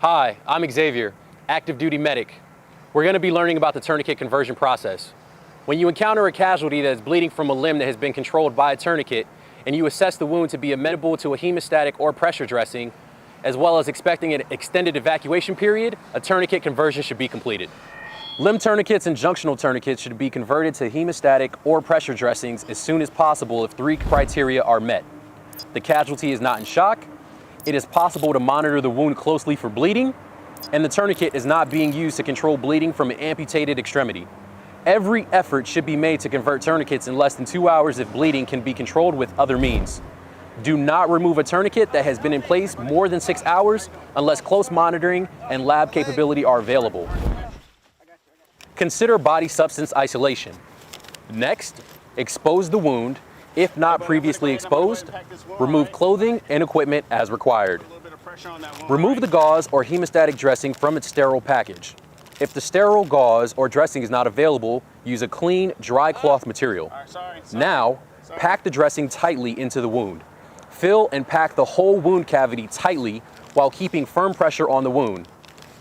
Hi, I'm Xavier, active duty medic. We're going to be learning about the tourniquet conversion process. When you encounter a casualty that is bleeding from a limb that has been controlled by a tourniquet, and you assess the wound to be amenable to a hemostatic or pressure dressing, as well as expecting an extended evacuation period, a tourniquet conversion should be completed. Limb tourniquets and junctional tourniquets should be converted to hemostatic or pressure dressings as soon as possible if three criteria are met. The casualty is not in shock, it is possible to monitor the wound closely for bleeding, and the tourniquet is not being used to control bleeding from an amputated extremity. Every effort should be made to convert tourniquets in less than 2 hours if bleeding can be controlled with other means. Do not remove a tourniquet that has been in place more than 6 hours unless close monitoring and lab capability are available. Consider body substance isolation. Next, expose the wound. If not previously exposed, remove clothing and equipment as required. Remove the gauze or hemostatic dressing from its sterile package. If the sterile gauze or dressing is not available, use a clean, dry cloth material. Now, pack the dressing tightly into the wound. Fill and pack the whole wound cavity tightly while keeping firm pressure on the wound.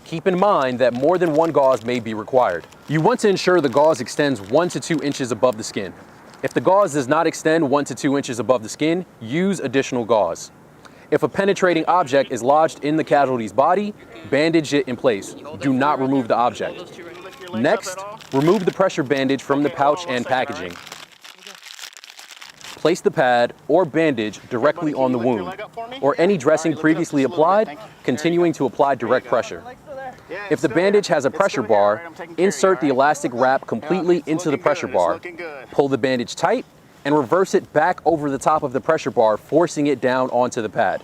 Keep in mind that more than one gauze may be required. You want to ensure the gauze extends 1 to 2 inches above the skin. If the gauze does not extend 1 to 2 inches above the skin, use additional gauze. If a penetrating object is lodged in the casualty's body, bandage it in place. Do not remove the object. Next, remove the pressure bandage from the pouch and packaging. Place the pad or bandage directly on the wound, or any dressing previously applied, continuing to apply direct pressure. If the bandage has a pressure bar, insert the elastic wrap completely into the pressure bar. Pull the bandage tight and reverse it back over the top of the pressure bar, forcing it down onto the pad.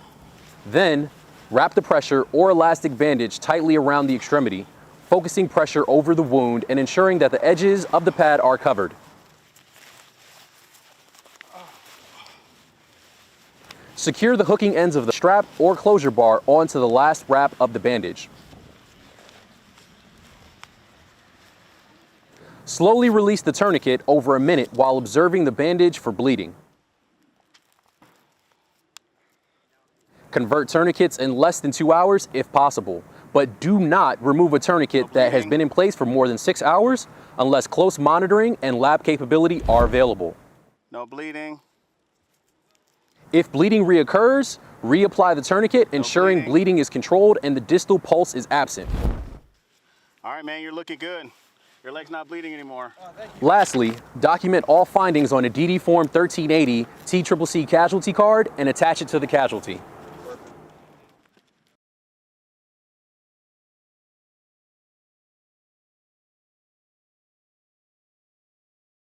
Then, wrap the pressure or elastic bandage tightly around the extremity, focusing pressure over the wound and ensuring that the edges of the pad are covered. Secure the hooking ends of the strap or closure bar onto the last wrap of the bandage. Slowly release the tourniquet over a minute while observing the bandage for bleeding. Convert tourniquets in less than 2 hours if possible, but do not remove a tourniquet that has been in place for more than 6 hours unless close monitoring and lab capability are available. No bleeding. If bleeding reoccurs, reapply the tourniquet, ensuring bleeding is controlled and the distal pulse is absent. All right, man, you're looking good. Your leg's not bleeding anymore. Lastly, document all findings on a DD Form 1380 TCCC casualty card and attach it to the casualty.